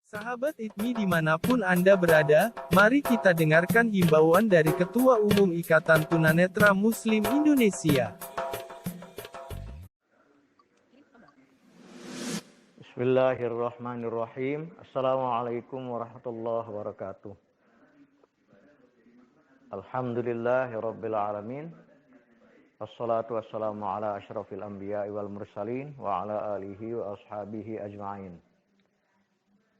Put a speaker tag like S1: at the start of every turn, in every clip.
S1: Sahabat ITMI dimanapun Anda berada, mari kita dengarkan himbauan dari Ketua Umum Ikatan Tunanetra Muslim Indonesia.
S2: Bismillahirrahmanirrahim. Assalamualaikum warahmatullahi wabarakatuh. Alhamdulillahirabbil alamin. Wassalatu wassalamu ala asyrafil anbiya'i wal mursalin wa ala alihi wa ashabihi ajma'in.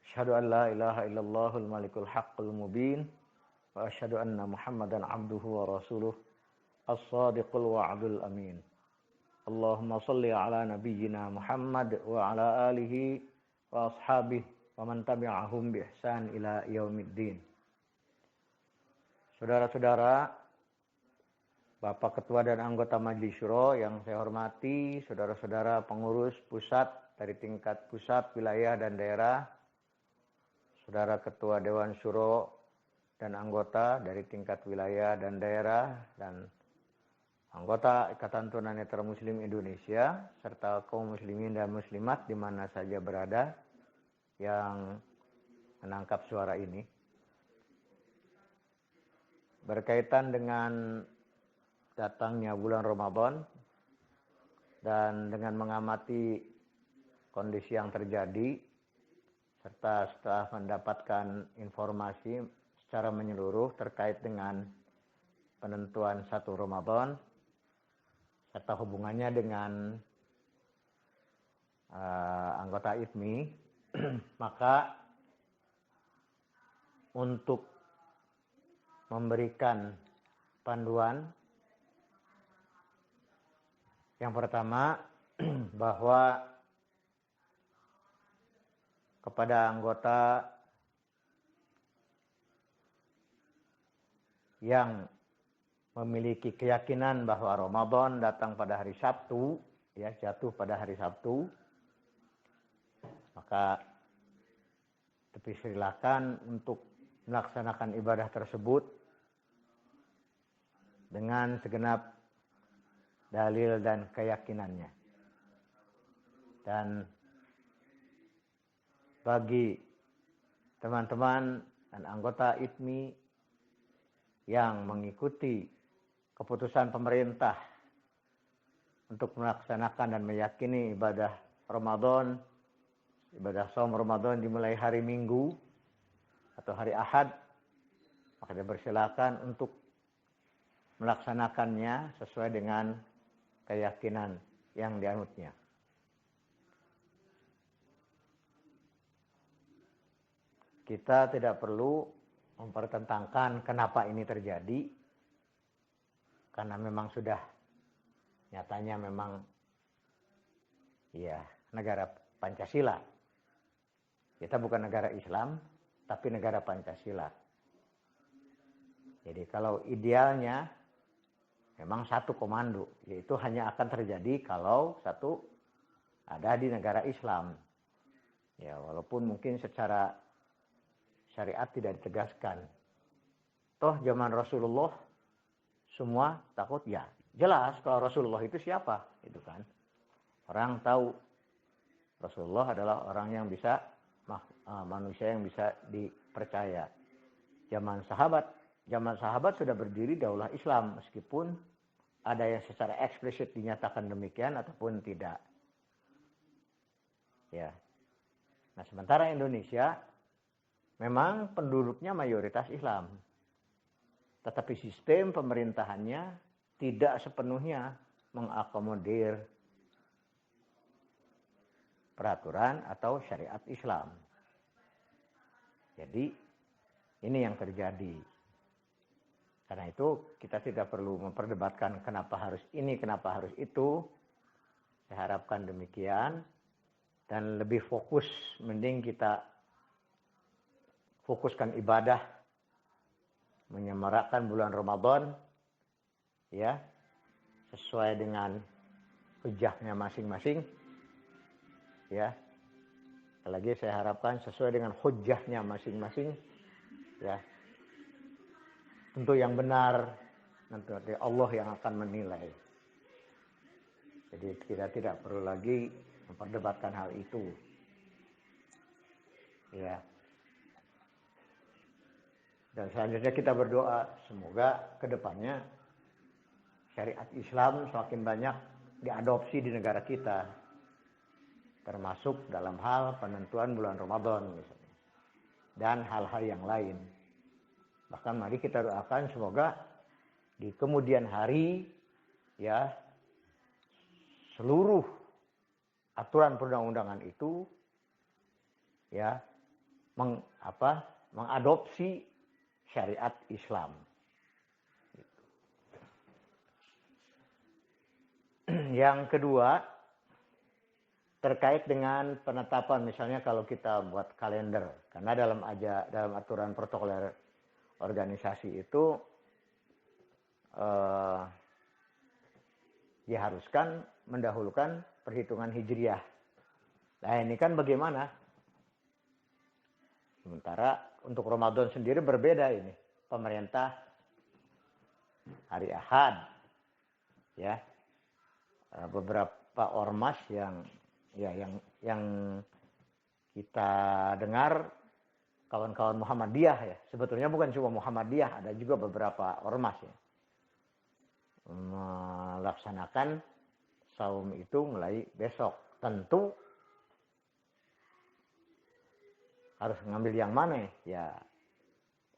S2: Asyhadu an la ilaha illallahul malikul haqqul mubin wa asyhadu anna Muhammadan abduhu wa rasuluh as-sadiqul wa'dul amin. Allahumma salli ala nabiyyina Muhammad wa ala alihi wa ashabihi wa man tabi'ahum bi ihsan ila yaumiddin. Saudara-saudara, Bapak Ketua dan anggota Majelis Syuro yang saya hormati, saudara-saudara pengurus pusat dari tingkat pusat, wilayah dan daerah, saudara Ketua Dewan Syuro dan anggota dari tingkat wilayah dan daerah, dan anggota Ikatan Tunanetra Muslim Indonesia, serta kaum muslimin dan muslimat di mana saja berada yang menangkap suara ini. Berkaitan dengan datangnya bulan Ramadan dan dengan mengamati kondisi yang terjadi, serta setelah mendapatkan informasi secara menyeluruh terkait dengan penentuan 1 Ramadan, serta hubungannya dengan anggota ITMI, maka untuk memberikan panduan, yang pertama bahwa kepada anggota yang memiliki keyakinan bahwa Ramadan datang pada hari Sabtu, ya, jatuh pada hari Sabtu, maka dipersilakan untuk melaksanakan ibadah tersebut dengan segenap dalil dan keyakinannya. Dan bagi teman-teman dan anggota ITMI yang mengikuti keputusan pemerintah untuk melaksanakan dan meyakini ibadah Ramadan, ibadah shaum Ramadan dimulai hari Minggu atau hari Ahad, maka dipersilakan untuk melaksanakannya sesuai dengan keyakinan yang dianutnya. Kita tidak perlu mempertentangkan kenapa ini terjadi, karena memang sudah nyatanya memang ya negara Pancasila. Kita bukan negara Islam, tapi negara Pancasila. Jadi kalau idealnya memang satu komando, yaitu hanya akan terjadi kalau satu ada di negara Islam. Ya, walaupun mungkin secara syariat tidak ditegaskan. Toh zaman Rasulullah semua takut, ya jelas kalau Rasulullah itu siapa, itu kan. Orang tahu Rasulullah adalah orang yang bisa, manusia yang bisa dipercaya. Zaman sahabat sudah berdiri daulah Islam, meskipun ada yang secara eksplisit dinyatakan demikian ataupun tidak. Ya. Nah, sementara Indonesia memang penduduknya mayoritas Islam, tetapi sistem pemerintahannya tidak sepenuhnya mengakomodir peraturan atau syariat Islam. Jadi ini yang terjadi. Karena itu kita tidak perlu memperdebatkan kenapa harus ini, kenapa harus itu. Saya harapkan demikian. Dan lebih fokus, mending kita fokuskan ibadah, menyemarakkan bulan Ramadan, ya, sesuai dengan hujahnya masing-masing, ya. Lagi saya harapkan sesuai dengan hujahnya masing-masing, ya. Tentu yang benar, nanti Allah yang akan menilai. Jadi kita tidak perlu lagi memperdebatkan hal itu. Ya. Dan selanjutnya kita berdoa semoga kedepannya syariat Islam semakin banyak diadopsi di negara kita, termasuk dalam hal penentuan bulan Ramadan misalnya, dan hal-hal yang lain. Bahkan mari kita doakan semoga di kemudian hari ya seluruh aturan perundang-undangan itu ya mengadopsi syariat Islam. Yang kedua, terkait dengan penetapan, misalnya kalau kita buat kalender, karena dalam aturan protokoler organisasi itu diharuskan mendahulukan perhitungan hijriah. Nah ini kan bagaimana? Sementara untuk Ramadan sendiri berbeda ini. Pemerintah hari Ahad, ya, beberapa ormas yang kita dengar kawan-kawan Muhammadiyah ya. Sebetulnya bukan cuma Muhammadiyah, ada juga beberapa ormas ya. Melaksanakan saum itu mulai besok. Tentu harus ngambil yang mana ya.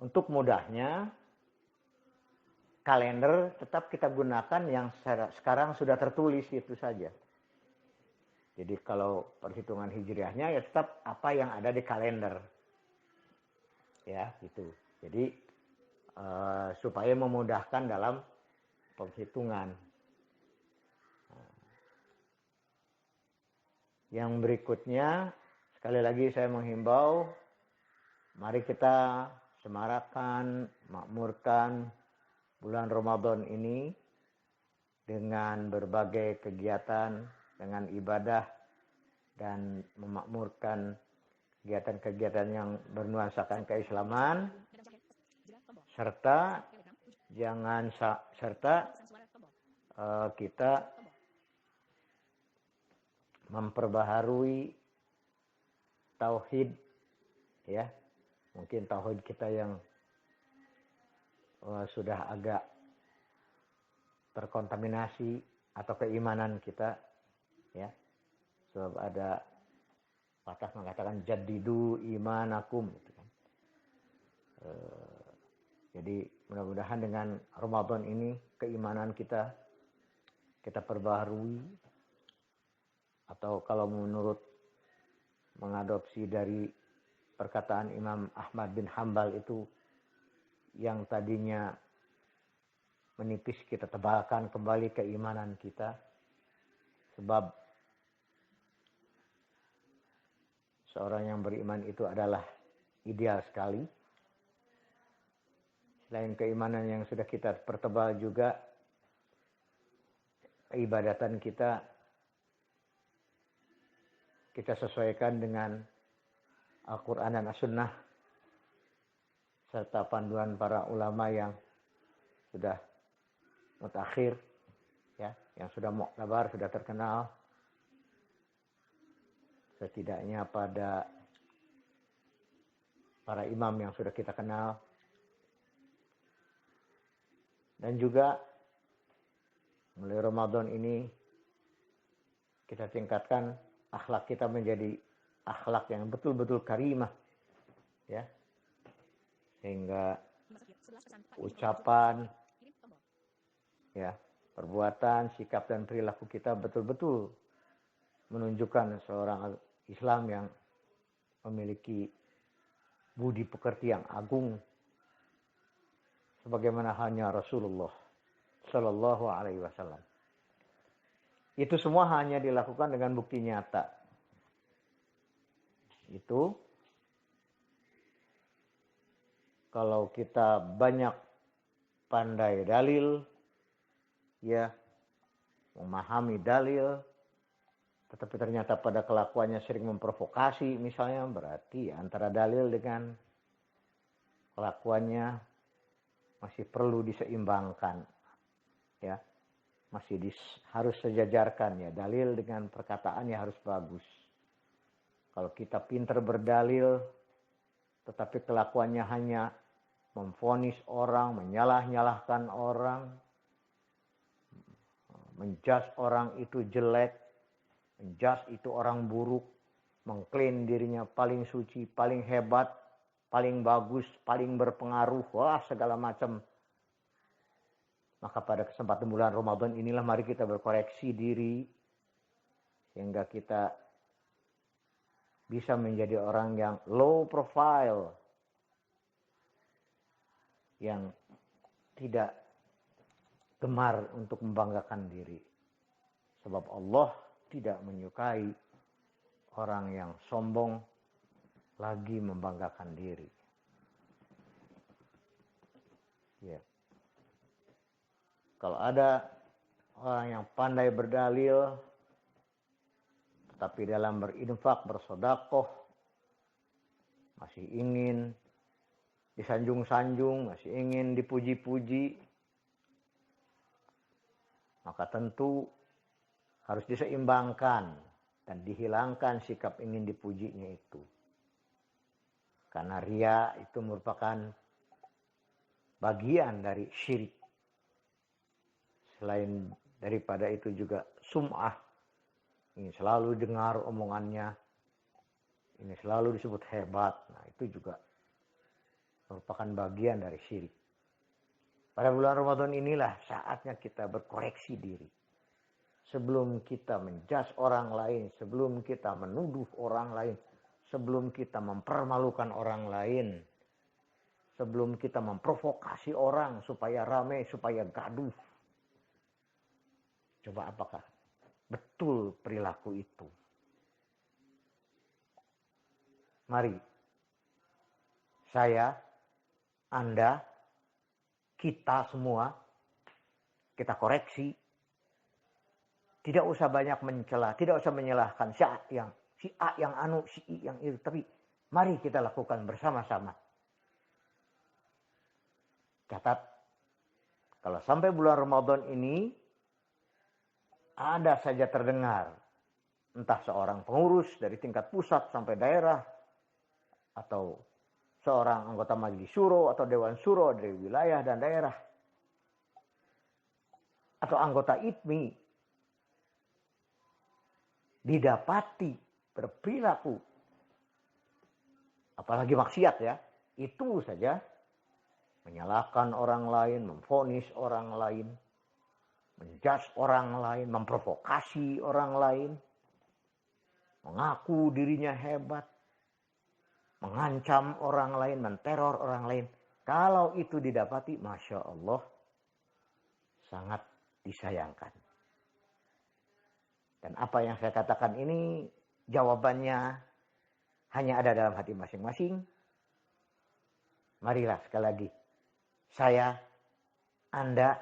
S2: Untuk mudahnya kalender tetap kita gunakan yang sekarang sudah tertulis itu saja. Jadi kalau perhitungan hijriahnya ya tetap apa yang ada di kalender. Ya, gitu. Jadi supaya memudahkan dalam penghitungan. Yang berikutnya, sekali lagi saya menghimbau, mari kita semarakan, makmurkan bulan Ramadan ini dengan berbagai kegiatan, dengan ibadah, dan memakmurkan kegiatan-kegiatan yang bernuansakan keislaman, serta kita memperbaharui tauhid, ya, mungkin tauhid kita yang sudah agak terkontaminasi, atau keimanan kita, ya, sebab ada patah mengatakan jaddidu imanakum, gitu kan. Jadi mudah-mudahan dengan Ramadan ini keimanan kita perbaharui, atau kalau menurut mengadopsi dari perkataan Imam Ahmad bin Hambal itu, yang tadinya menipis kita tebalkan kembali keimanan kita, sebab seorang yang beriman itu adalah ideal sekali. Selain keimanan yang sudah kita pertebal juga, keibadatan kita sesuaikan dengan Al-Quran dan As-Sunnah, serta panduan para ulama yang sudah mutakhir, ya, yang sudah mu'tabar, sudah terkenal, setidaknya pada para imam yang sudah kita kenal. Dan juga mulai Ramadan ini kita tingkatkan akhlak kita menjadi akhlak yang betul-betul karimah, ya, sehingga ucapan, ya, perbuatan, sikap dan perilaku kita betul-betul menunjukkan seorang Islam yang memiliki budi pekerti yang agung, sebagaimana halnya Rasulullah Shallallahu Alaihi Wasallam. Itu semua hanya dilakukan dengan bukti nyata. Itu kalau kita banyak pandai dalil, ya, memahami dalil, tetapi ternyata pada kelakuannya sering memprovokasi misalnya, berarti antara dalil dengan kelakuannya masih perlu diseimbangkan, ya, harus sejajarkan, ya, dalil dengan perkataannya harus bagus. Kalau kita pintar berdalil tetapi kelakuannya hanya memvonis orang, menyalah-nyalahkan orang, menjudge orang itu jelek, menjudge itu orang buruk, mengklaim dirinya paling suci, paling hebat, paling bagus, paling berpengaruh, wah segala macam. Maka pada kesempatan bulan Ramadan inilah mari kita berkoreksi diri, sehingga kita bisa menjadi orang yang low profile, yang tidak gemar untuk membanggakan diri. Sebab Allah tidak menyukai orang yang sombong lagi membanggakan diri. Ya. Kalau ada orang yang pandai berdalil, tetapi dalam berinfak, bersedekah, masih ingin disanjung-sanjung, masih ingin dipuji-puji, maka tentu harus diseimbangkan dan dihilangkan sikap ingin dipujinya itu. Karena ria itu merupakan bagian dari syirik. Selain daripada itu juga sum'ah, ingin selalu dengar omongannya, ini selalu disebut hebat. Nah itu juga merupakan bagian dari syirik. Pada bulan Ramadan inilah saatnya kita berkoreksi diri. Sebelum kita menjudge orang lain, sebelum kita menuduh orang lain, sebelum kita mempermalukan orang lain, sebelum kita memprovokasi orang supaya ramai, supaya gaduh. Coba apakah betul perilaku itu? Mari saya, Anda, kita semua, kita koreksi. Tidak usah banyak mencela, tidak usah menyalahkan si A yang anu, si I yang itu. Tapi mari kita lakukan bersama-sama. Catat, kalau sampai bulan Ramadan ini, ada saja terdengar, entah seorang pengurus dari tingkat pusat sampai daerah, atau seorang anggota majelis syuro atau dewan syuro dari wilayah dan daerah, atau anggota IPMI, didapati berperilaku, apalagi maksiat ya, itu saja menyalahkan orang lain, memvonis orang lain, menjudge orang lain, memprovokasi orang lain, mengaku dirinya hebat, mengancam orang lain, menteror orang lain. Kalau itu didapati, Masya Allah, sangat disayangkan. Dan apa yang saya katakan ini, jawabannya hanya ada dalam hati masing-masing. Marilah sekali lagi, saya, Anda,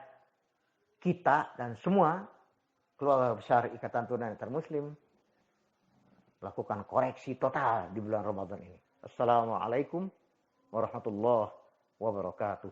S2: kita, dan semua keluarga besar Ikatan Tunanetra Muslim melakukan koreksi total di bulan Ramadan ini. Assalamualaikum warahmatullahi wabarakatuh.